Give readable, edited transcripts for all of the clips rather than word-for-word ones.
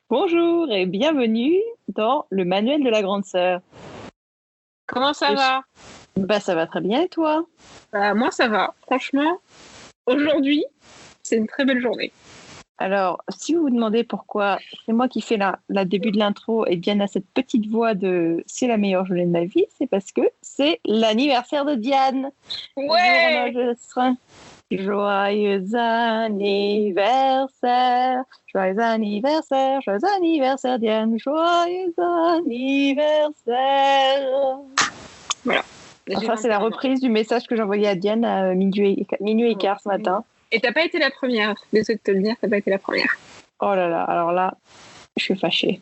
Bonjour et bienvenue dans le manuel de la grande sœur. Comment ça va? Ça va très bien et toi? Moi, ça va. Franchement, aujourd'hui, c'est une très belle journée. Alors, si vous vous demandez pourquoi c'est moi qui fais la début de l'intro et Diane a cette petite voix de c'est la meilleure journée de ma vie, c'est parce que c'est l'anniversaire de Diane. Le jour où on Ouais! enregistre. Joyeux anniversaire, joyeux anniversaire, joyeux anniversaire Diane, joyeux anniversaire. Voilà. Enfin, c'est la reprise du message que j'ai envoyé à Diane à minuit et quart ce matin. Et t'as pas été la première. Désolée de te le dire, t'as pas été la première. Oh là là, alors là, je suis fâchée.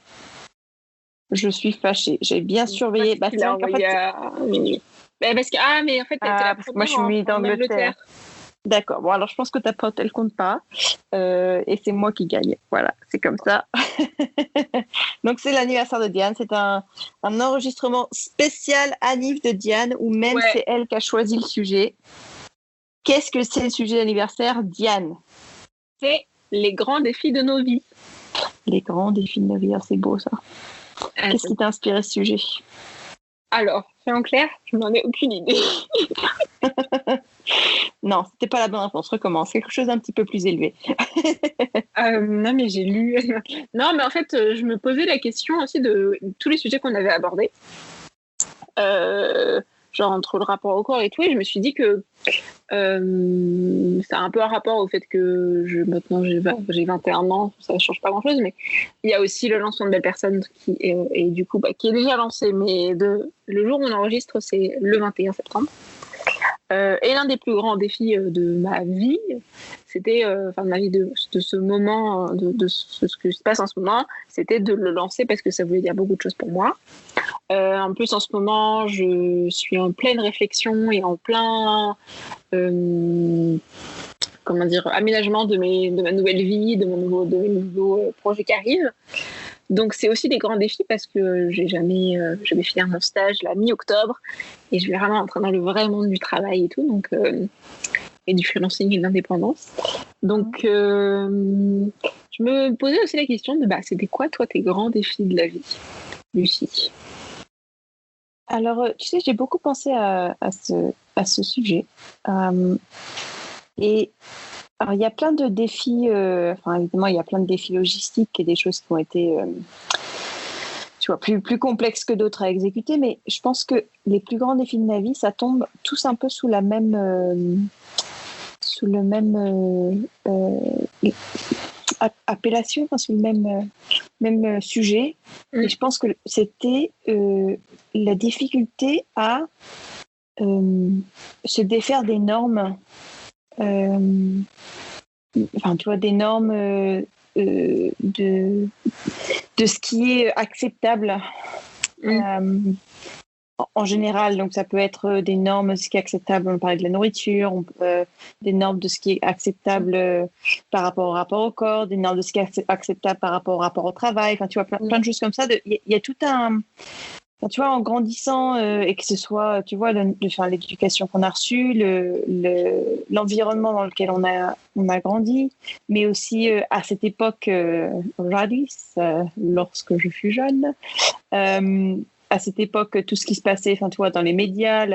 J'ai bien surveillé. Tu l'as envoyé à minuit. Parce que, mais en fait, t'as été la première moi, je suis mise en d'Angleterre. D'accord. Bon, alors je pense que ta pote, elle compte pas. Et c'est moi qui gagne. Voilà, c'est comme ça. Donc, c'est l'anniversaire de Diane. C'est un enregistrement spécial anniv de Diane où même c'est elle qui a choisi le sujet. Qu'est-ce que c'est le sujet d'anniversaire, Diane? C'est les grands défis de nos vies. Les grands défis de nos vies, c'est beau ça. Qu'est-ce qui t'a inspiré ce sujet? Alors, c'est en clair, je n'en ai aucune idée. Non, c'était pas la bonne réponse. Recommence. Quelque chose d'un petit peu plus élevé. Non, mais j'ai lu. Non, mais en fait, je me posais la question aussi de tous les sujets qu'on avait abordés. Genre entre le rapport au corps et tout, et je me suis dit que ça a un peu un rapport au fait que maintenant j'ai 21 ans, ça ne change pas grand chose, mais il y a aussi le lancement de Belle Personne qui est du coup qui est déjà lancé, mais le jour où on enregistre, c'est le 21 septembre. Et l'un des plus grands défis de ma vie, c'était, de ma vie de ce moment, de ce qui se passe en ce moment, c'était de le lancer parce que ça voulait dire beaucoup de choses pour moi. En plus, en ce moment, je suis en pleine réflexion et en plein aménagement de ma nouvelle vie, de mes nouveaux projets qui arrivent. Donc, c'est aussi des grands défis parce que je vais finir mon stage la mi-octobre et je vais vraiment entrer dans le vrai monde du travail et tout, donc, et du freelancing et de l'indépendance. Donc, je me posais aussi la question de c'était quoi, toi, tes grands défis de la vie, Lucie? Alors, tu sais, j'ai beaucoup pensé à ce sujet. Et alors, il y a plein de défis, évidemment, il y a plein de défis logistiques et des choses qui ont été plus complexes que d'autres à exécuter, mais je pense que les plus grands défis de ma vie, ça tombe tous un peu sous le même appellation, sous le même sujet. Et je pense que c'était la difficulté à se défaire des normes. Des normes de ce qui est acceptable en général. Donc, ça peut être des normes de ce qui est acceptable, on parlait de la nourriture, des normes de ce qui est acceptable par rapport au corps, des normes de ce qui est acceptable par rapport au travail. Enfin, tu vois, plein de choses comme ça. Il y a tout un... tu vois, en grandissant, et que ce soit, tu vois, l'éducation qu'on a reçue, l'environnement dans lequel on a grandi, mais aussi à cette époque, jadis, lorsque je fus jeune, à cette époque, tout ce qui se passait, tu vois, dans les médias,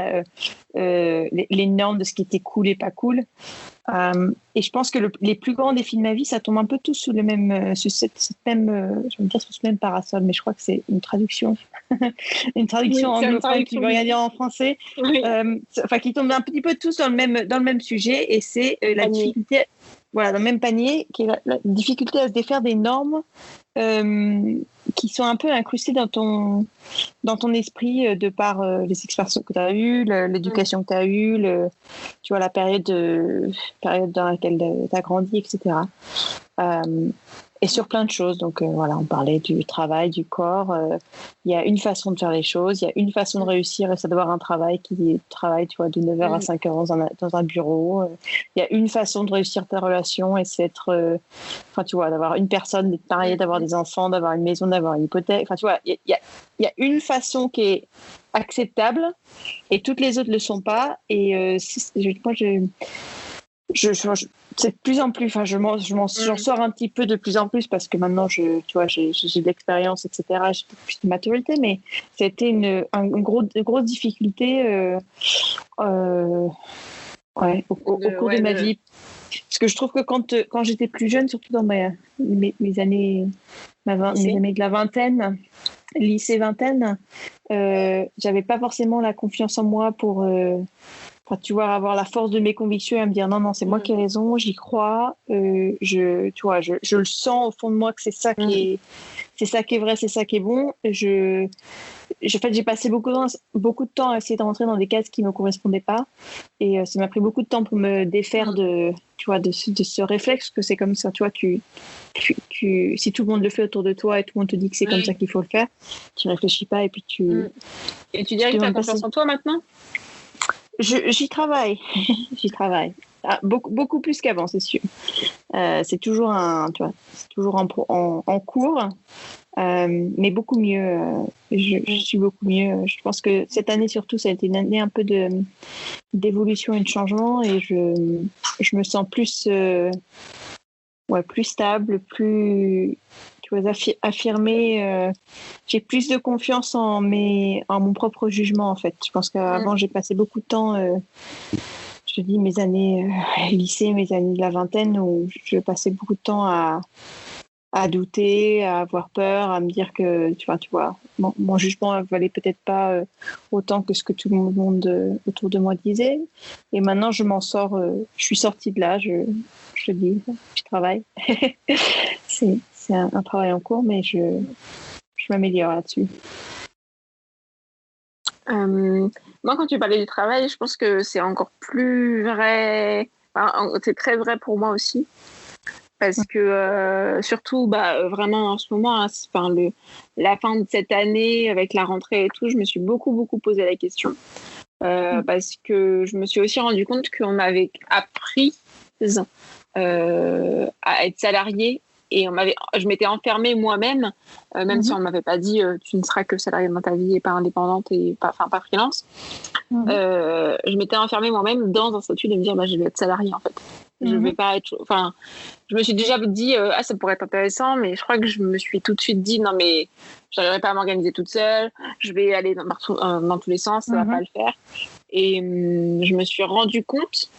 les normes de ce qui était cool et pas cool. Et je pense que les plus grands défis de ma vie, ça tombe un peu tous sous le même, sous ce même parasol, mais je crois que c'est une traduction, anglophone qui veut rien dire en français, oui. Qui tombe un petit peu tous dans le même sujet, et c'est la difficulté, voilà, dans le même panier, qui est la difficulté à se défaire des normes qui sont un peu incrustées dans ton esprit de par les expériences que tu as eues, l'éducation que tu as eue, tu vois, la période dans laquelle tu as grandi, etc. Et sur plein de choses. Donc, on parlait du travail, du corps. Il y a une façon de faire les choses. Il y a une façon de réussir, et c'est d'avoir un travail tu vois, de 9h à 5h dans un bureau. Il y a une façon de réussir ta relation, et c'est être... tu vois, d'avoir une personne, d'être marié, d'avoir des enfants, d'avoir une maison, d'avoir une hypothèque. Tu vois, il y a une façon qui est acceptable, et toutes les autres ne le sont pas. Et moi, c'est de plus en plus, enfin, j'en sors un petit peu de plus en plus parce que maintenant, tu vois, j'ai de l'expérience, etc. J'ai plus de maturité, mais ça a été une grosse difficulté au cours de ma vie. Parce que je trouve que quand j'étais plus jeune, surtout dans mes années, mes années de la vingtaine, lycée vingtaine, j'avais pas forcément la confiance en moi pour tu vois, avoir la force de mes convictions et à me dire non, c'est moi qui ai raison, j'y crois, tu vois, je le sens au fond de moi que c'est ça qui est vrai, c'est ça qui est bon. En fait, j'ai passé beaucoup de temps à essayer de rentrer dans des cases qui ne me correspondaient pas, et ça m'a pris beaucoup de temps pour me défaire de ce réflexe, que c'est comme ça, tu vois, si tout le monde le fait autour de toi et tout le monde te dit que c'est comme ça qu'il faut le faire, tu réfléchis pas et puis Et tu dirais que tu as confiance en toi maintenant? J'y travaille. Ah, beaucoup plus qu'avant, c'est sûr. C'est toujours en cours, mais beaucoup mieux. Je suis beaucoup mieux. Je pense que cette année surtout, ça a été une année un peu d'évolution et de changement, et je me sens plus stable, plus affirmée. J'ai plus de confiance en mon propre jugement, en fait. Je pense qu'avant, j'ai passé beaucoup de temps, je dis mes années lycée, mes années de la vingtaine, où je passais beaucoup de temps à douter, à avoir peur, à me dire que, tu vois, mon jugement ne valait peut-être pas autant que ce que tout le monde autour de moi disait. Et maintenant, je m'en sors, je suis sortie de là, je dis, je travaille. C'est un travail en cours, mais je m'améliore là-dessus. Moi, quand tu parlais du travail, je pense que c'est encore plus vrai. Enfin, c'est très vrai pour moi aussi. Parce que surtout, vraiment en ce moment, la fin de cette année, avec la rentrée et tout, je me suis beaucoup posé la question. Parce que je me suis aussi rendu compte qu'on m'avait appris à être salariée, et je m'étais enfermée moi-même, même si on ne m'avait pas dit tu ne seras que salariée dans ta vie et pas indépendante et pas freelance. Je m'étais enfermée moi-même dans un statut de me dire je vais être salariée, en fait. Je vais pas être. Enfin, je me suis déjà dit ça pourrait être intéressant, mais je crois que je me suis tout de suite dit non, mais je n'arriverai pas à m'organiser toute seule, je vais aller dans tous les sens, ça va pas le faire. Et je me suis rendu compte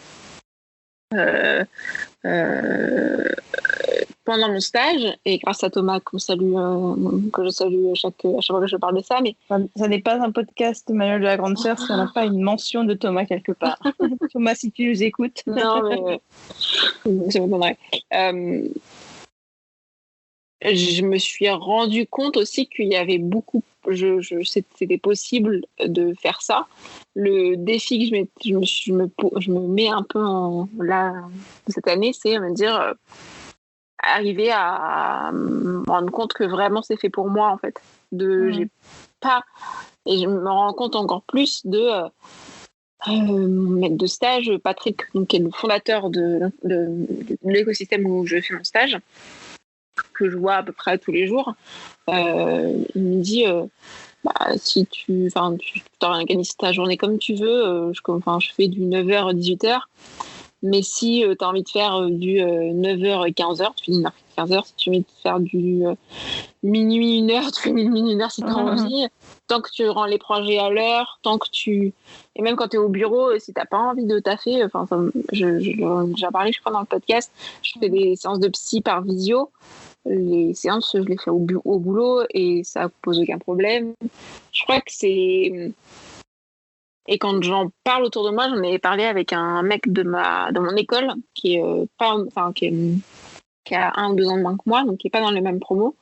pendant mon stage, et grâce à Thomas que je salue à chaque fois que je parle de ça, mais ça n'est pas un podcast Manuel de la Grande Sœur si on n'a pas une mention de Thomas quelque part. Thomas, si tu nous écoutes. Non, mais je m'entendrai. Je me suis rendu compte aussi qu'il y avait beaucoup, c'était possible de faire ça. Le défi que je me mets un peu là cette année, c'est me dire arriver à me rendre compte que vraiment c'est fait pour moi, en fait. J'ai pas, et je me rends compte encore plus de mon maître de stage, Patrick, donc, qui est le fondateur de l'écosystème où je fais mon stage, que je vois à peu près tous les jours. Il me dit si tu t'organises ta journée comme tu veux, je fais du 9h 18h, mais si tu as envie de faire du 9h 15h, tu fais 9h 15h. Si tu as envie de faire du minuit 1h, tu fais minuit 1h si tu as envie. Tant que tu rends les projets à l'heure, et même quand tu es au bureau, si tu n'as pas envie de taffer, j'ai parlé, je crois, dans le podcast, je fais des séances de psy par visio. Les séances, je les fais au boulot et ça pose aucun problème. Je crois que c'est... Et quand j'en parle autour de moi, j'en ai parlé avec un mec de mon école qui a 1 ou 2 ans de moins que moi, donc qui n'est pas dans les mêmes promos,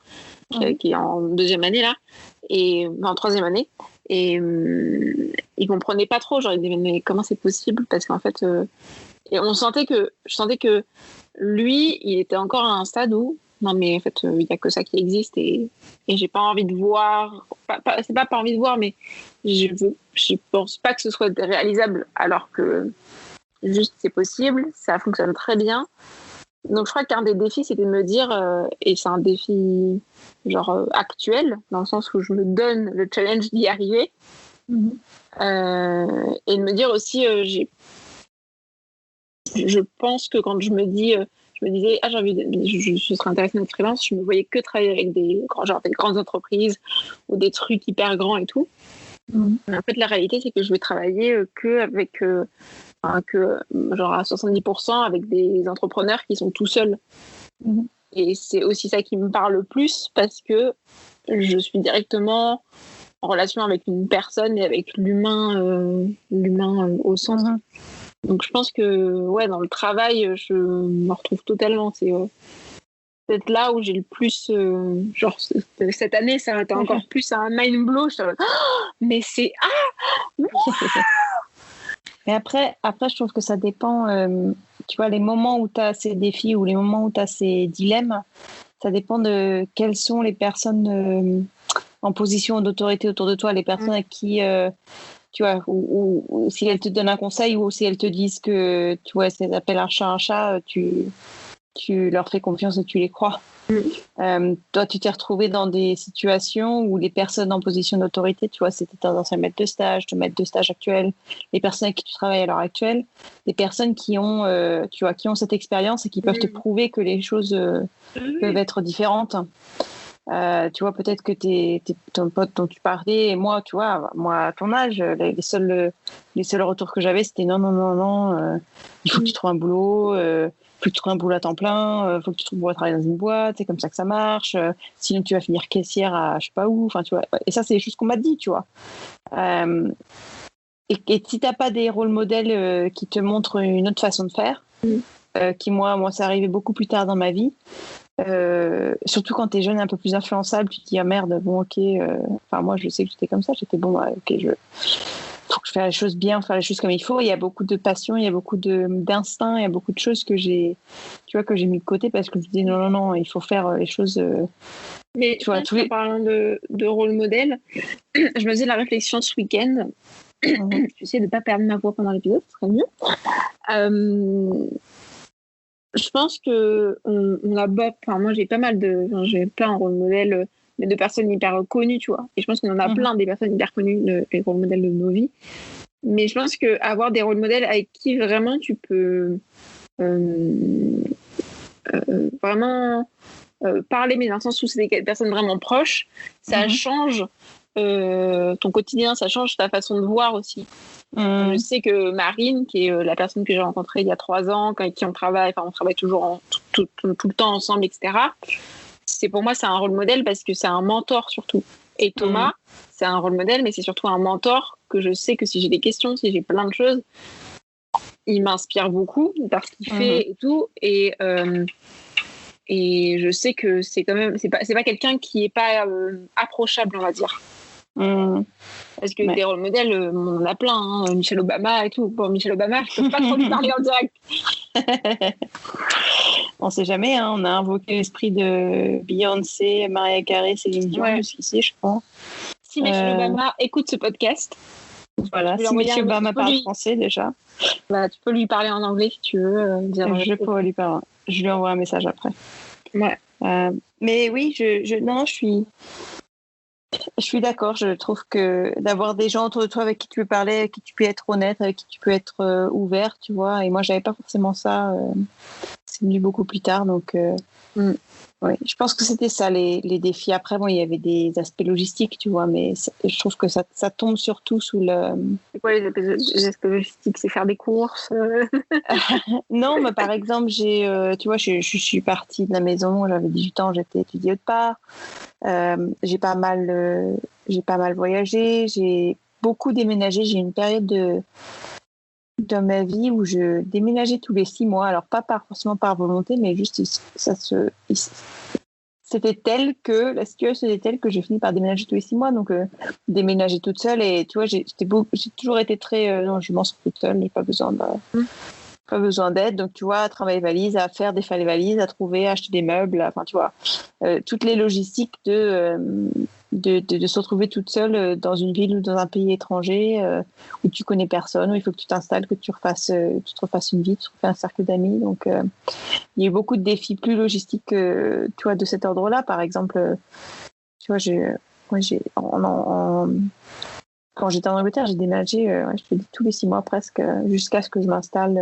qui est en 2e année là, et en 3e année. Et il comprenait pas trop. Genre, il disait mais comment c'est possible? Parce qu'en fait, et je sentais que lui, il était encore à un stade où non, mais en fait, il n'y a que ça qui existe, et j'ai pas envie de voir. C'est pas envie de voir, mais je pense pas que ce soit réalisable, alors que juste c'est possible, ça fonctionne très bien. Donc je crois qu'un des défis, c'était de me dire, et c'est un défi genre actuel, dans le sens où je me donne le challenge d'y arriver, et de me dire aussi, je pense que quand je me disais, je serais intéressée d'être freelance, je me voyais que travailler avec des grandes entreprises ou des trucs hyper grands et tout. En fait, la réalité, c'est que je vais travailler que avec, genre à 70% avec des entrepreneurs qui sont tout seuls. Et c'est aussi ça qui me parle le plus parce que je suis directement en relation avec une personne et avec l'humain au centre. Donc je pense que ouais, dans le travail, je me retrouve totalement. C'est peut-être là où j'ai le plus genre cette année, ça a été encore plus un mind blow. Mais c'est Mais après, je trouve que ça dépend. Tu vois, les moments où tu as ces défis ou les moments où tu as ces dilemmes, ça dépend de quelles sont les personnes en position d'autorité autour de toi, les personnes à qui, tu vois, ou si elles te donnent un conseil ou si elles te disent que, tu vois, c'est appellent un chat, tu leur fais confiance et tu les crois. Toi, tu t'es retrouvé dans des situations où les personnes en position d'autorité, tu vois, c'était tes anciens maîtres de stage, ton maître de stage actuel, les personnes avec qui tu travailles à l'heure actuelle, des personnes qui ont, tu vois, qui ont cette expérience et qui peuvent te prouver que les choses peuvent être différentes. Tu vois, peut-être que ton pote dont tu parlais et moi, tu vois, moi à ton âge, les seuls retours que j'avais, c'était non, il faut que tu trouves un boulot, faut que tu trouves un boulot à temps plein, faut que tu trouves un boulot à travailler dans une boîte, c'est comme ça que ça marche, sinon tu vas finir caissière à je sais pas où, enfin tu vois, et ça c'est des choses qu'on m'a dit, tu vois. Et si t'as pas des rôles modèles qui te montrent une autre façon de faire, qui moi ça arrivait beaucoup plus tard dans ma vie. Surtout quand t'es jeune, un peu plus influençable, tu te dis ah merde, bon ok, enfin moi je sais que j'étais comme ça, j'étais bon, ok, faut que je fasse les choses bien, faire les choses comme il faut. Il y a beaucoup de passion, il y a beaucoup d'instinct, il y a beaucoup de choses que j'ai mis de côté parce que je me disais non, il faut faire les choses. Mais tu vois, en parlant de rôle modèle, je me faisais la réflexion ce week-end. J'essaie de pas perdre ma voix pendant l'épisode, ce serait mieux. Je pense que on a moi j'ai j'ai plein de rôles modèles, mais de personnes hyper connues, tu vois. Et je pense qu'on en a plein des personnes hyper connues, les rôles modèles de nos vies. Mais je pense que avoir des rôles modèles avec qui vraiment tu peux vraiment parler, mais dans le sens où c'est des personnes vraiment proches, ça change ton quotidien, ça change ta façon de voir aussi. Je sais que Marine, qui est la personne que j'ai rencontrée il y a 3 ans, avec qui on travaille toujours tout le temps ensemble, etc. Pour moi, c'est un rôle modèle parce que c'est un mentor surtout. Et Thomas, c'est un rôle modèle, mais c'est surtout un mentor que je sais que si j'ai des questions, si j'ai plein de choses, il m'inspire beaucoup par ce qu'il fait et tout. Et je sais que c'est quand même, c'est pas quelqu'un qui est pas approchable, on va dire. Parce que des rôles modèles, on en a plein, hein, Michelle Obama et tout. Bon, Michelle Obama, je peux pas trop lui parler en direct. On sait jamais, hein, on a invoqué l'esprit de Beyoncé, Mariah Carey, Céline Dion jusqu'ici, je crois. Si Michelle Obama écoute ce podcast, voilà, si Michelle Obama parle français déjà. Bah, tu peux lui parler en anglais si tu veux. Je pourrais lui parler. Je lui envoie un message après. Ouais. Mais oui, je suis d'accord. Je trouve que d'avoir des gens autour de toi avec qui tu peux parler, avec qui tu peux être honnête, avec qui tu peux être ouvert, tu vois. Et moi, j'avais pas forcément ça. C'est venu beaucoup plus tard, donc. Oui, je pense que c'était ça les défis. Après, bon, il y avait des aspects logistiques, tu vois, mais je trouve que ça tombe surtout sous le. C'est quoi les aspects logistiques? C'est faire des courses Non, mais par exemple, tu vois, je suis partie de la maison, j'avais 18 ans, j'étais étudiée autre part. J'ai pas mal voyagé, j'ai beaucoup déménagé. J'ai une période dans ma vie où je déménageais tous les 6 mois. Alors, pas forcément par volonté, mais juste c'était la situation était telle que j'ai fini par déménager tous les 6 mois. Donc, déménager toute seule. Et tu vois, j'ai toujours été très. Non, je m'en sors toute seule, j'ai pas besoin d'aide. Donc, tu vois, à travailler valise, à faire défaire les valises, à trouver, à acheter des meubles, enfin, tu vois, toutes les logistiques de se retrouver toute seule dans une ville ou dans un pays étranger où tu connais personne, où il faut que tu t'installes, que tu te refasses une vie, tu te refais un cercle d'amis. Donc, il y a eu beaucoup de défis plus logistiques, tu vois, de cet ordre-là. Par exemple, tu vois, quand j'étais en Angleterre, j'ai déménagé, je te dis, tous les 6 mois presque, jusqu'à ce que je m'installe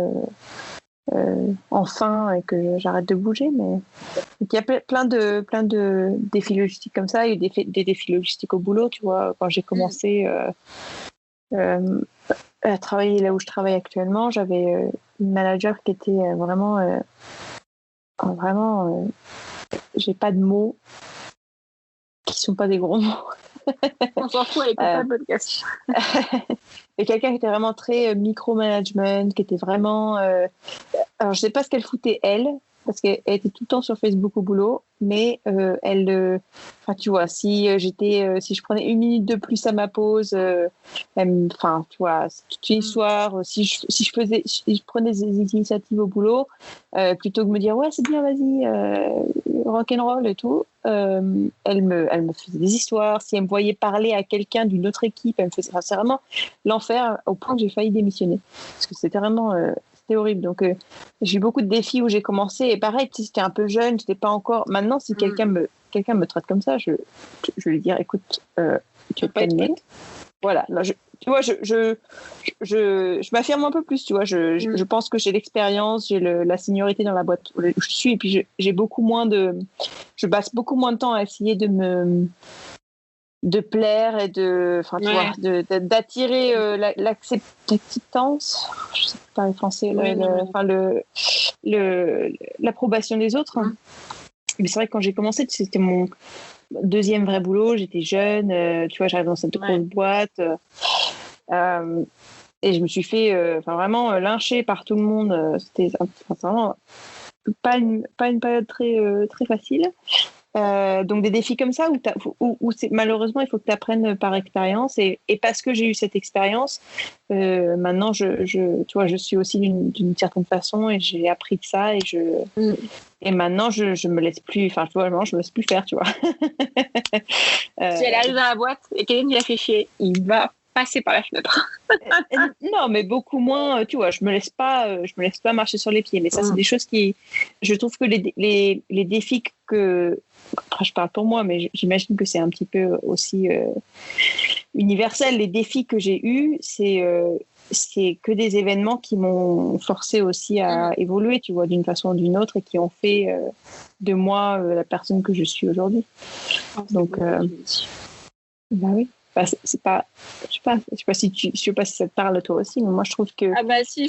enfin et que j'arrête de bouger. Mais donc, il y a plein de défis logistiques comme ça. Il y a eu des défis logistiques au boulot, tu vois. Quand j'ai commencé à travailler là où je travaille actuellement, j'avais une manager qui était vraiment, j'ai pas de mots qui sont pas des gros mots. On s'en fout, elle écoute pas le podcast. Et quelqu'un qui était vraiment très micromanagement, qui était vraiment... alors, je sais pas ce qu'elle foutait, elle, parce qu'elle était tout le temps sur Facebook au boulot, mais enfin, tu vois, si je prenais 1 minute de plus à ma pause, enfin, tu vois, c'est toute une histoire. Si je prenais des initiatives au boulot, plutôt que de me dire, ouais, c'est bien, vas-y, rock'n'roll et tout, elle me faisait des histoires. Si elle me voyait parler à quelqu'un d'une autre équipe, elle me faisait, enfin, c'est vraiment l'enfer, au point que j'ai failli démissionner. Parce que c'était vraiment... c'était horrible. Donc, j'ai eu beaucoup de défis où j'ai commencé. Et pareil, j'étais un peu jeune, j'étais pas encore. Maintenant, si quelqu'un me traite comme ça, je vais lui dire, écoute, tu vas te calmer. Voilà. Là, tu vois, je m'affirme un peu plus. Tu vois, je pense que j'ai l'expérience, j'ai la seniorité dans la boîte où je suis. Et puis, je passe beaucoup moins de temps à essayer de plaire et tu vois, d'attirer l'acceptance, je sais pas parler français, l'approbation des autres. Mais c'est vrai que quand j'ai commencé, c'était mon deuxième vrai boulot, j'étais jeune, tu vois, j'arrive dans cette grosse boîte, et je me suis fait vraiment lyncher par tout le monde. C'était vraiment pas une période très facile. Donc des défis comme ça où malheureusement il faut que tu apprennes par expérience, et parce que j'ai eu cette expérience, maintenant tu vois, je suis aussi d'une certaine façon, et j'ai appris de ça, et maintenant je me laisse plus, enfin tu vois, je me laisse plus faire, tu vois. Si elle arrive dans la boîte et quelqu'un qui la fait chier, il va passer par la fenêtre. Non, mais beaucoup moins, tu vois, je me laisse pas marcher sur les pieds, mais ça c'est des choses qui, je trouve que les défis que, après je parle pour moi, mais j'imagine que c'est un petit peu aussi universel. Les défis que j'ai eus, c'est que des événements qui m'ont forcé aussi à évoluer, tu vois, d'une façon ou d'une autre, et qui ont fait de moi la personne que je suis aujourd'hui. Donc, bah oui. Bah, c'est pas, je sais pas si ça te parle toi aussi, mais moi je trouve que... Ah bah si.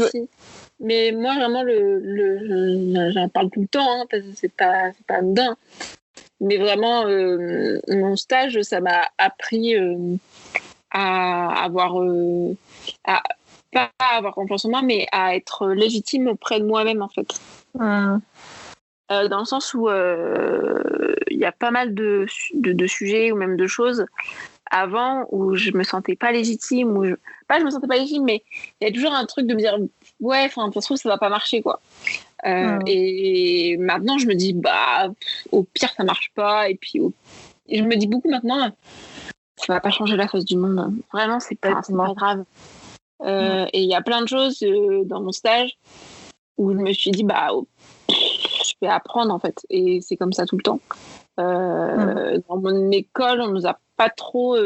Mais moi vraiment j'en parle tout le temps, hein, parce que c'est pas anodin. Mais vraiment mon stage, ça m'a appris à avoir pas à avoir confiance en moi, mais à être légitime auprès de moi-même, en fait. Dans le sens où il y a pas mal de sujets ou même de choses avant où je me sentais pas légitime, je me sentais pas légitime, mais il y a toujours un truc de me dire ouais, enfin, ça se trouve ça va pas marcher, quoi. Et maintenant je me dis bah au pire ça marche pas, et puis et je me dis beaucoup maintenant, ça va pas changer la face du monde, vraiment, c'est pas grave. Et il y a plein de choses dans mon stage où je me suis dit bah je vais apprendre, en fait, et c'est comme ça tout le temps. Dans mon école, on nous a pas trop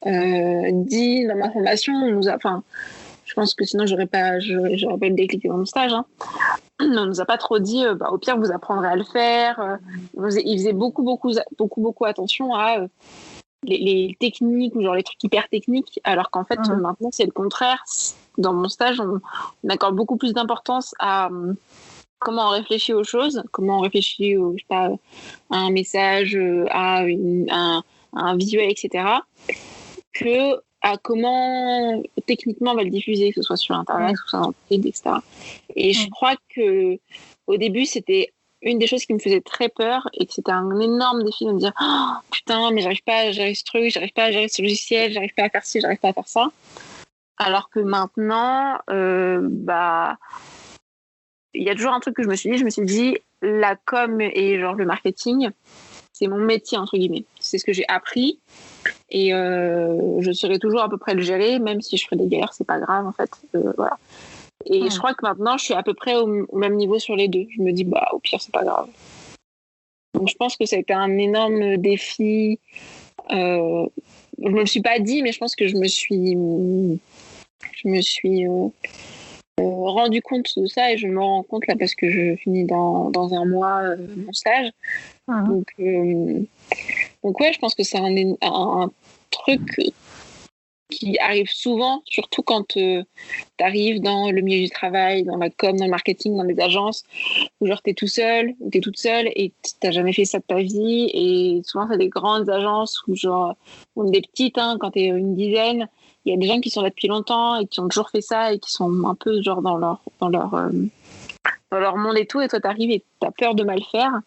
dit, dans ma formation, je pense que sinon j'aurais pas le déclic dans mon stage, hein. On nous a pas trop dit au pire vous apprendrez à le faire. Ils faisaient beaucoup attention à les techniques, ou genre les trucs hyper techniques, alors qu'en fait maintenant c'est le contraire. Dans mon stage, on accorde beaucoup plus d'importance à comment on réfléchit aux choses, comment on réfléchit à un message, à un visuel, etc., que à comment techniquement on va le diffuser, que ce soit sur Internet ou sur Internet, etc. Et je crois que au début, c'était une des choses qui me faisait très peur, et que c'était un énorme défi de me dire oh, putain, mais j'arrive pas à gérer ce truc, j'arrive pas à gérer ce logiciel, j'arrive pas à faire ci, j'arrive pas à faire ça. Alors que maintenant, il y a toujours un truc que je me suis dit, la com et genre le marketing, c'est mon métier, entre guillemets. C'est ce que j'ai appris, et je saurais toujours à peu près le gérer, même si je ferais des galères, c'est pas grave, en fait. Voilà. Et je crois que maintenant, je suis à peu près au même niveau sur les deux. Je me dis, au pire, c'est pas grave. Donc je pense que ça a été un énorme défi. Je me le suis pas dit, mais je pense que je me suis rendu compte de ça et je me rends compte là parce que je finis dans un mois mon stage. Donc ouais, je pense que c'est un truc qui arrive souvent, surtout quand tu arrives dans le milieu du travail, dans la com, dans le marketing, dans les agences, où genre t'es tout seul, ou t'es toute seule et t'as jamais fait ça de ta vie. Et souvent, c'est des grandes agences où genre, ou des petites, hein, quand t'es une dizaine, il y a des gens qui sont là depuis longtemps et qui ont toujours fait ça et qui sont un peu genre dans leur monde et tout. Et toi, t'arrives et t'as peur de mal faire.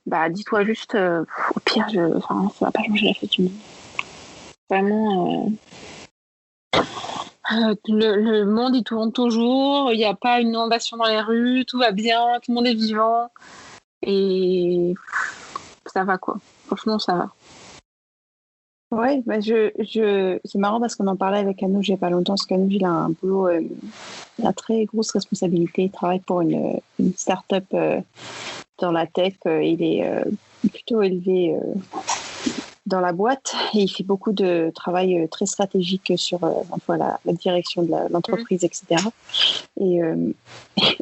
Bah, dis-toi juste, au pire, ça va pas changer la fête du monde. Vraiment, le monde il tourne toujours, il n'y a pas une inondation dans les rues, tout va bien, tout le monde est vivant et ça va quoi. Franchement, ça va. Ouais, bah c'est marrant parce qu'on en parlait avec Anouj il n'y a pas longtemps, parce qu'Anouj il a un boulot, il a très grosse responsabilité, il travaille pour une start-up dans la tech, il est plutôt élevé dans la boîte et il fait beaucoup de travail très stratégique sur la direction de l'entreprise, etc. Et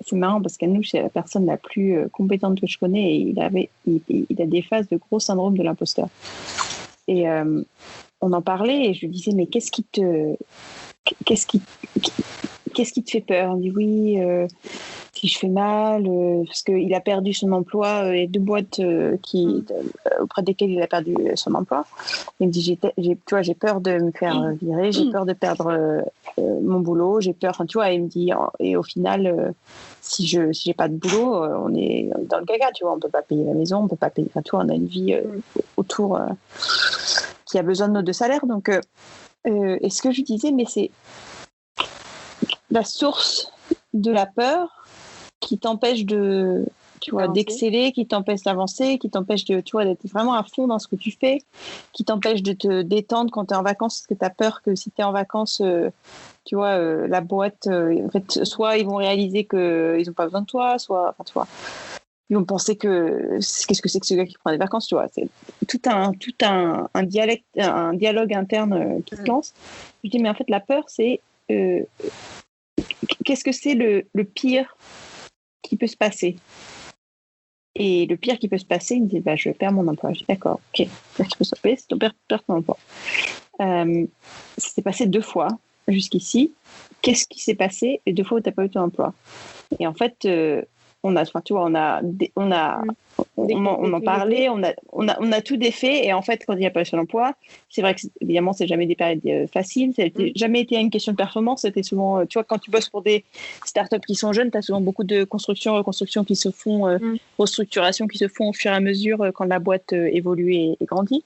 c'est marrant parce qu'Anouch, c'est la personne la plus compétente que je connais et il a des phases de gros syndrome de l'imposteur. Et on en parlait et je lui disais, mais qu'est-ce qui te fait peur? On dit oui, si je fais mal, parce qu'il a perdu son emploi, et 2 boîtes auprès desquelles il a perdu son emploi. Il me dit, j'ai peur de me faire virer, j'ai peur de perdre mon boulot, j'ai peur, tu vois, et il me dit, et au final, si j'ai pas de boulot, on est dans le gaga, tu vois, on peut pas payer la maison, on peut pas payer, tu vois, on a une vie autour qui a besoin de nos 2 salaires. Donc, et ce que je disais, mais c'est la source de la peur qui t'empêche d'exceller, qui t'empêche d'avancer, qui t'empêche d'être vraiment à fond dans ce que tu fais, qui t'empêche de te détendre quand tu es en vacances, parce que tu as peur que si tu es en vacances, la boîte, en fait, soit ils vont réaliser qu'ils n'ont pas besoin de toi, soit, tu vois, ils vont penser qu'est-ce que c'est que ce gars qui prend des vacances, tu vois. C'est tout un dialogue interne qui se lance. Je dis, mais en fait, la peur, c'est qu'est-ce que c'est le pire qui peut se passer? Et le pire qui peut se passer, il me dit, je perds mon emploi. Je dis, d'accord, ok, le pire qui peut se passer, c'est ton perdre ton emploi. Ça s'est passé 2 fois jusqu'ici. Qu'est-ce qui s'est passé les 2 fois où tu n'as pas eu ton emploi? Et en fait, on en parlait, on a tout défait, et en fait, quand il n'y a pas eu son emploi, c'est vrai que évidemment, c'est jamais des périodes faciles, ça n'a jamais été une question de performance, c'était souvent, tu vois, quand tu bosses pour des startups qui sont jeunes, tu as souvent beaucoup de reconstructions qui se font, restructurations qui se font au fur et à mesure quand la boîte évolue et grandit.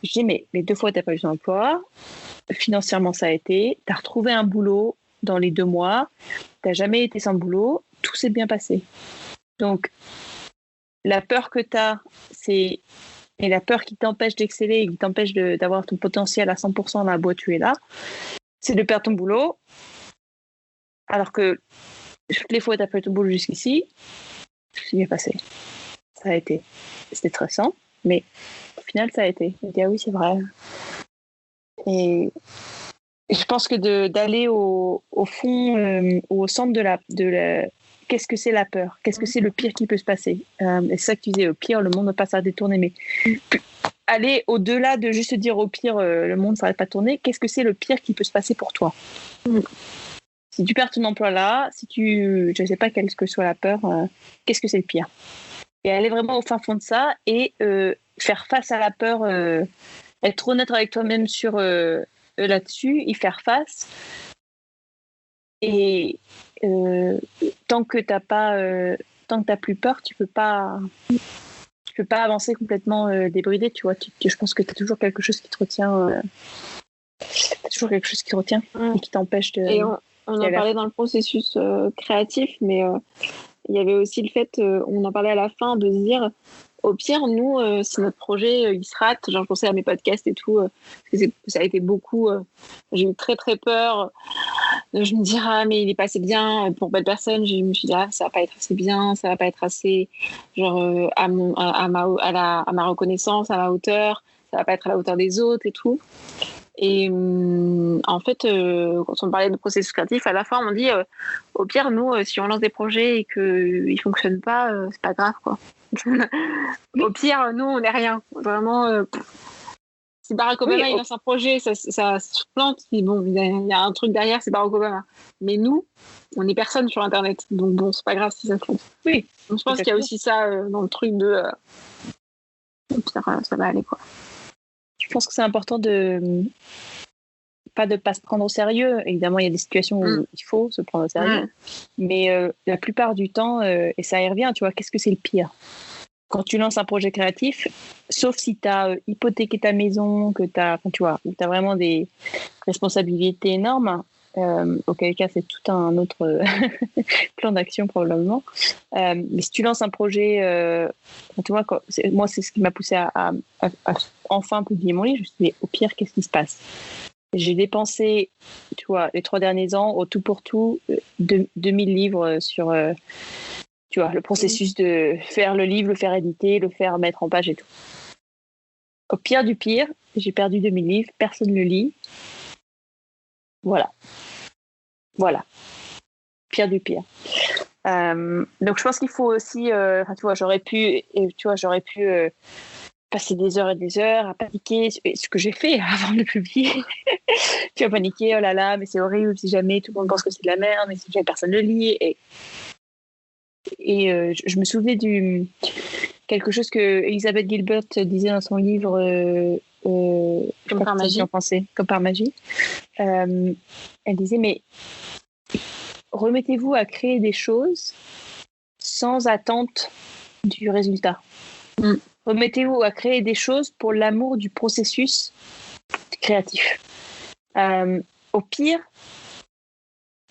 Je dis, mais les 2 fois, tu n'as pas eu ton emploi, financièrement, ça a été, tu as retrouvé un boulot dans les 2 mois, tu n'as jamais été sans boulot, tout s'est bien passé. Donc, la peur que tu as, et la peur qui t'empêche d'exceller et qui t'empêche d'avoir ton potentiel à 100% dans la boîte où tu es là, c'est de perdre ton boulot. Alors que toutes les fois où tu as perdu ton boulot jusqu'ici, tout s'est bien passé. Ça a été. C'était stressant, mais au final, ça a été. Je me dis, ah oui, c'est vrai. Et je pense que d'aller au fond, au centre de la qu'est-ce que c'est la peur? Qu'est-ce que c'est le pire qui peut se passer? Et c'est ça que tu disais, au pire, le monde ne va pas s'arrêter de tourner, mais aller au-delà de juste dire au pire, le monde ne s'arrête pas de tourner, qu'est-ce que c'est le pire qui peut se passer pour toi? Si tu perds ton emploi là, je ne sais pas quelle que soit la peur, qu'est-ce que c'est le pire? Et aller vraiment au fin fond de ça et faire face à la peur, être honnête avec toi-même sur là-dessus, y faire face. Et tant que t'as plus peur, tu peux pas avancer complètement débridé, tu vois. Je pense que tu as toujours quelque chose qui te retient, et qui t'empêche de. Et on en parlait dans le processus créatif, mais il y avait aussi le fait, on en parlait à la fin, de se dire, au pire, nous, si notre projet il se rate, genre je pensais à mes podcasts et tout, parce que ça a été beaucoup, j'ai eu très très peur. Je me disais, ah, mais il est pas assez bien pour belle personne. Je me suis dit, ça va pas être assez bien, ça va pas être assez, genre, à ma reconnaissance, à ma hauteur, ça va pas être à la hauteur des autres et tout. Et en fait, quand on parlait de processus créatif, à la fin, on dit au pire, nous, si on lance des projets et qu'ils ne fonctionnent pas, c'est pas grave, quoi. Au pire, nous, on n'est rien. Vraiment, si Barack Obama il lance un projet, ça se plante, bon, il y a un truc derrière, c'est Barack Obama. Mais nous, on n'est personne sur Internet. Donc bon, c'est pas grave si ça se plante. Oui. Donc, je pense qu'il y a aussi ça dans le truc de... au pire, ça va aller, quoi. Je pense que c'est important de pas se prendre au sérieux. Évidemment, il y a des situations où il faut se prendre au sérieux. Mais la plupart du temps, et ça y revient, tu vois, qu'est-ce que c'est le pire? Quand tu lances un projet créatif, sauf si tu as hypothéqué ta maison, que tu as, tu vois, où tu as vraiment des responsabilités énormes, auquel cas c'est tout un autre plan d'action probablement. Mais si tu lances un projet, tu vois, moi c'est ce qui m'a poussé à enfin publier mon livre. Je me suis dit, au pire, qu'est-ce qui se passe? J'ai dépensé, tu vois, les 3 derniers ans au tout pour tout 2000 livres sur, tu vois, le processus de faire le livre, le faire éditer, le faire mettre en page et tout. Au pire du pire, j'ai perdu 2000 livres, personne ne le lit. Voilà. Pire du pire. Donc je pense qu'il faut aussi, tu vois, j'aurais pu passer des heures et des heures à paniquer, ce que j'ai fait avant de le publier. Tu vas paniquer, oh là là, mais c'est horrible si jamais tout le monde pense que c'est de la merde, mais si jamais personne ne le lit. Et je me souvenais quelque chose que Elizabeth Gilbert disait dans son livre Comme par magie. En français, Comme par magie. Elle disait, mais remettez-vous à créer des choses sans attente du résultat. Remettez-vous à créer des choses pour l'amour du processus créatif. Au pire,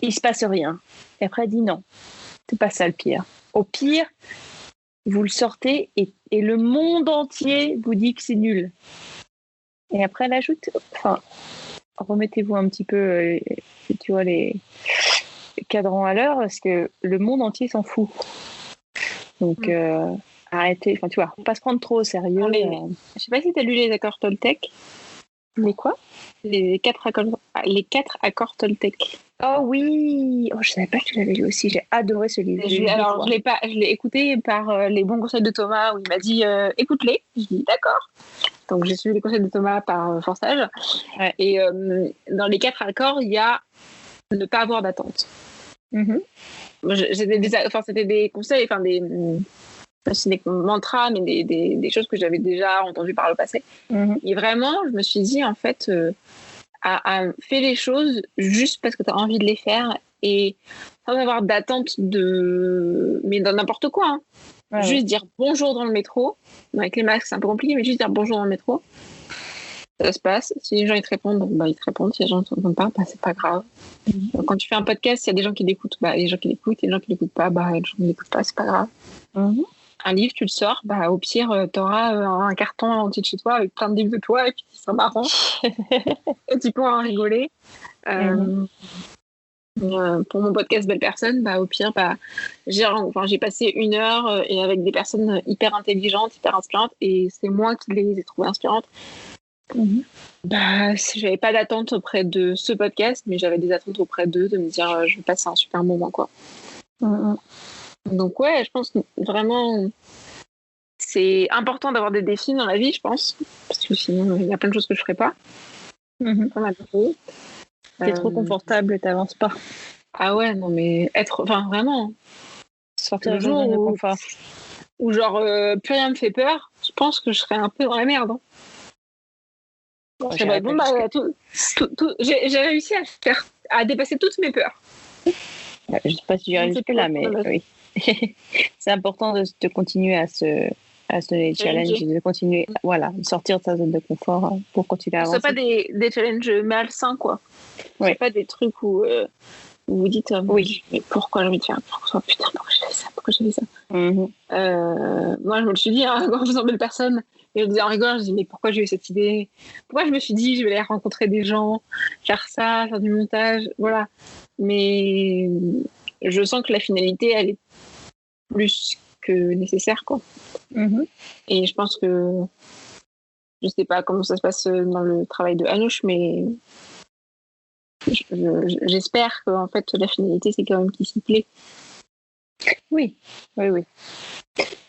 il se passe rien. Et après, elle dit non, c'est pas ça le pire. Au pire, vous le sortez et le monde entier vous dit que c'est nul. Et après, elle ajoute, remettez-vous un petit peu, tu vois, les cadrans à l'heure, parce que le monde entier s'en fout. Donc, arrêtez, tu vois, pas se prendre trop au sérieux. Je sais pas si tu as lu les accords Toltec. Les quoi? Les 4 accords Toltec. Oh oui, je savais pas que tu l'avais lu aussi. J'ai adoré ce livre. Je l'ai écouté par les bons conseils de Thomas où il m'a dit écoute-les. Je dis d'accord. Donc j'ai suivi les conseils de Thomas par forçage. Ouais. Et dans les 4 accords, il y a ne pas avoir d'attente. C'était des conseils, c'est des mantras, mais des choses que j'avais déjà entendues par le passé. Et vraiment, je me suis dit, en fait, fais les choses juste parce que tu as envie de les faire et sans avoir d'attente mais dans n'importe quoi. Hein. Ouais, juste dire bonjour dans le métro. Avec les masques, c'est un peu compliqué, mais juste dire bonjour dans le métro. Ça se passe. Si les gens ils te répondent, ils te répondent. Si les gens ne te répondent pas, c'est pas grave. Donc, quand tu fais un podcast, il y a des gens qui l'écoutent, il y a des gens qui l'écoutent, il y a des gens qui l'écoutent pas, il y a des gens qui l'écoutent pas, c'est pas grave. Un livre, tu le sors, au pire, tu auras un carton entier de chez toi avec plein de livres de toi et puis ça sera marrant. Et tu pourras en rigoler. Pour mon podcast Belle Personne, au pire, j'ai passé 1 heure et avec des personnes hyper intelligentes, hyper inspirantes, et c'est moi qui les ai trouvées inspirantes. J'avais pas d'attente auprès de ce podcast, mais j'avais des attentes auprès d'eux, de me dire je vais passer un super moment, quoi. Donc ouais, je pense que vraiment c'est important d'avoir des défis dans la vie, je pense, parce que sinon il y a plein de choses que je ferais pas. Pas mal de choses. T'es trop confortable, t'avances pas. Ah ouais, non mais vraiment sortir le jour de confort. Où genre plus rien me fait peur, je pense que je serais un peu dans la merde. Hein. J'ai réussi à dépasser toutes mes peurs. Je sais pas si j'y réussi là, mais oui. C'est important de continuer à se donner des challenges, de continuer, de sortir de sa zone de confort pour continuer à avancer. Ce n'est pas des challenges malsains, quoi. C'est pas des trucs où vous dites mais pourquoi j'ai envie de faire pourquoi j'ai fait ça moi je me le suis dit en faisant Belle Personne et je me disais en rigolant, je me dis mais pourquoi j'ai eu cette idée, pourquoi je me suis dit je vais aller rencontrer des gens, faire du montage, voilà, mais je sens que la finalité elle est plus que nécessaire, quoi. Et je pense que Je sais pas comment ça se passe dans le travail de Anouche, mais j'espère que en fait la finalité c'est quand même qu'il s'y plaît. Oui.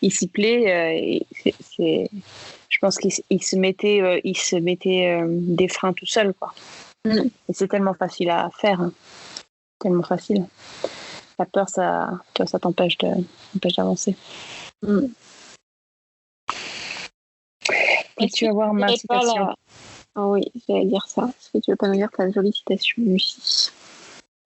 Il s'y plaît. Je pense qu'il se mettait des freins tout seul, quoi. Et c'est tellement facile à faire, hein. Tellement facile. La peur, ça t'empêche d'avancer. Et tu vas voir ma citation. Oh oui, j'allais dire ça. Est-ce que tu veux pas nous dire ta jolie citation, Lucie?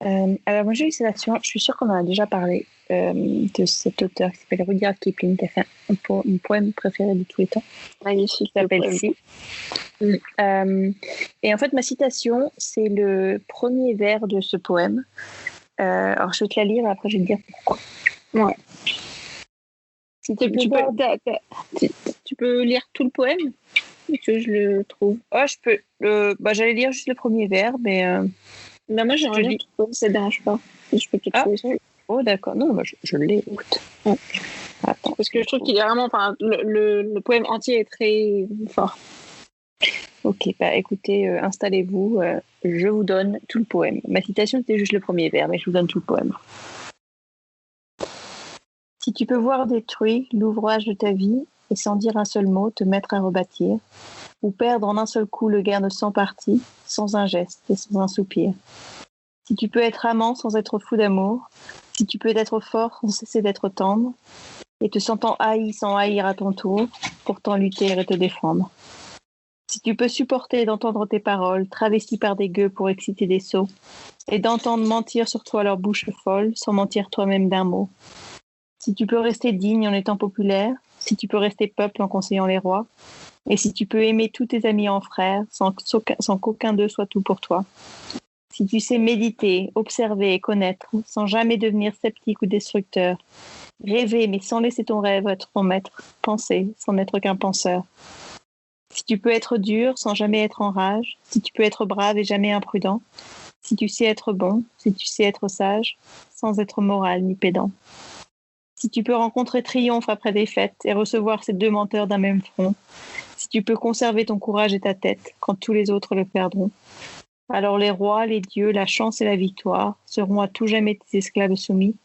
Alors, ma jolie citation, je suis sûre qu'on en a déjà parlé de cet auteur qui s'appelle Rudyard Kipling, qui a fait mon poème préféré de tous les temps. Magnifique. Qui s'appelle Si. Et en fait, ma citation, c'est le premier vers de ce poème. Alors, je vais te la lire et après, je vais te dire pourquoi. Ouais. Si tu peux lire tout le poème que je le trouve. Je peux. J'allais lire juste le premier vers, mais. Moi, j'aimerais lire tout le poème, ça ne dérange pas. Je peux te trouver celui-là. Oh, d'accord. Non, je l'ai. Écoute. Ouais. Attends, parce que je trouve qu'il est vraiment. Le poème entier est très fort. Ok, écoutez, installez-vous. Je vous donne tout le poème. Ma citation, c'était juste le premier vers, mais je vous donne tout le poème. Si tu peux voir détruit l'ouvrage de ta vie et sans dire un seul mot te mettre à rebâtir, ou perdre en un seul coup le gain de 100 parties, sans un geste et sans un soupir. Si tu peux être amant sans être fou d'amour, si tu peux être fort sans cesser d'être tendre, et te sentant haï sans haïr à ton tour, pourtant lutter et te défendre. Si tu peux supporter d'entendre tes paroles travesties par des gueux pour exciter des sots, et d'entendre mentir sur toi leur bouche folle sans mentir toi-même d'un mot. Si tu peux rester digne en étant populaire, si tu peux rester peuple en conseillant les rois, et si tu peux aimer tous tes amis en frères sans qu'aucun d'eux soit tout pour toi. Si tu sais méditer, observer et connaître, sans jamais devenir sceptique ou destructeur, rêver mais sans laisser ton rêve être ton maître, penser sans n'être qu'un penseur. Si tu peux être dur sans jamais être en rage, si tu peux être brave et jamais imprudent, si tu sais être bon, si tu sais être sage, sans être moral ni pédant. Si tu peux rencontrer triomphe après défaite et recevoir ces deux menteurs d'un même front, si tu peux conserver ton courage et ta tête quand tous les autres le perdront, alors les rois, les dieux, la chance et la victoire seront à tout jamais tes esclaves soumis,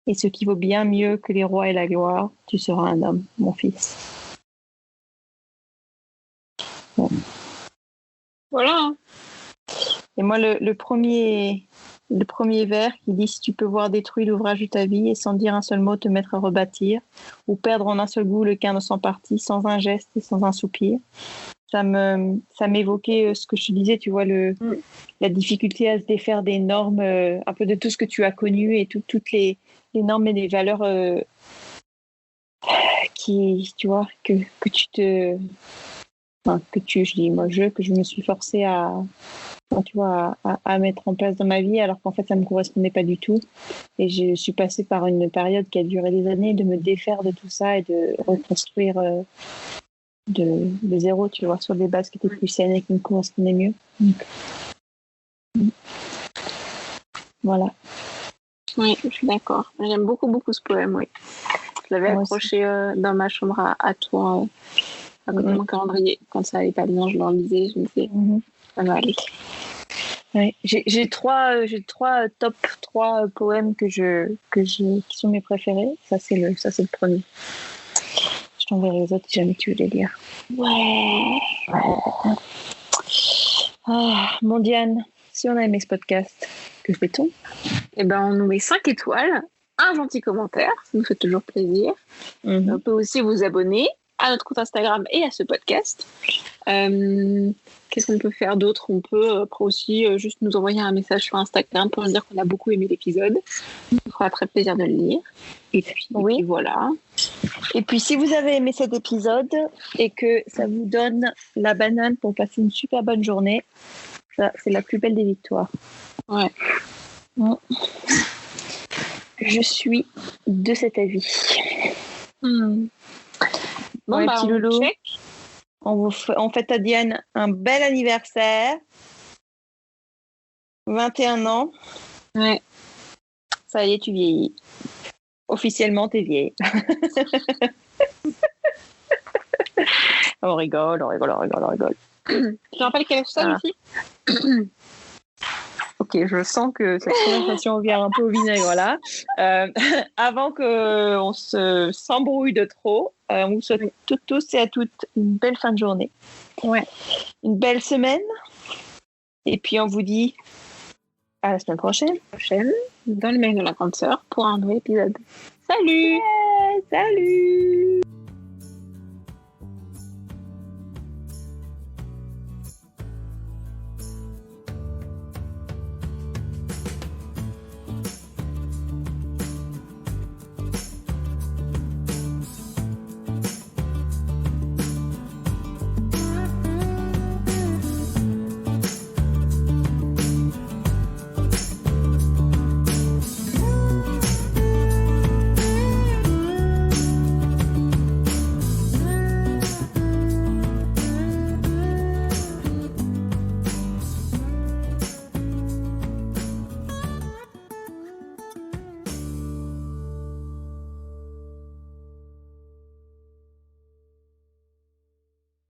et ce qui vaut bien mieux que les rois et la gloire, tu seras un homme, mon fils. Bon. Voilà. Et moi, le premier vers qui dit « Si tu peux voir détruit l'ouvrage de ta vie et sans dire un seul mot te mettre à rebâtir, ou perdre en un seul goût le gain de 100 parties, sans un geste et sans un soupir », ça m'évoquait ce que je te disais, tu vois, la difficulté à se défaire des normes, un peu de tout ce que tu as connu et toutes les normes et les valeurs qui, tu vois, que je me suis forcée à mettre en place dans ma vie, alors qu'en fait ça me correspondait pas du tout, et je suis passée par une période qui a duré des années de me défaire de tout ça et de reconstruire de zéro, tu vois, sur des bases qui étaient plus saines et qui me correspondaient mieux. Voilà. Oui, je suis d'accord. J'aime beaucoup, beaucoup ce poème, oui. Je l'avais accroché dans ma chambre à toit, à côté de mon calendrier. Quand ça allait pas bien, je le relisais, je me disais, ça va aller. Ouais. J'ai trois top 3 poèmes qui sont mes préférés. Ça c'est le premier. Je t'enverrai les autres si jamais tu veux les lire. Ouais. Bon Diane, si on a aimé ce podcast, que fait-on? Eh ben, on nous met 5 étoiles, un gentil commentaire, ça nous fait toujours plaisir. On peut aussi vous abonner à notre compte Instagram et à ce podcast. Qu'est-ce qu'on peut faire d'autre? On peut après aussi juste nous envoyer un message sur Instagram pour nous dire qu'on a beaucoup aimé l'épisode. Ça nous fera très plaisir de le lire. Et puis voilà. Et puis si vous avez aimé cet épisode et que ça vous donne la banane pour passer une super bonne journée, ça, c'est la plus belle des victoires. Ouais. Je suis de cet avis. Bon, petit loulou. On fête à Diane un bel anniversaire. 21 ans. Ouais. Ça y est, tu vieillis. Officiellement, t'es vieille. On rigole. Tu te rappelles quel âge ça, Lucie? Ok, je sens que cette conversation vient un peu au vinaigre là. Avant qu'on s'embrouille de trop, on vous souhaite tous et à toutes une belle fin de journée. Ouais. Une belle semaine. Et puis on vous dit à la semaine prochaine. Dans le mail de la grande sœur pour un nouvel épisode. Salut! Salut!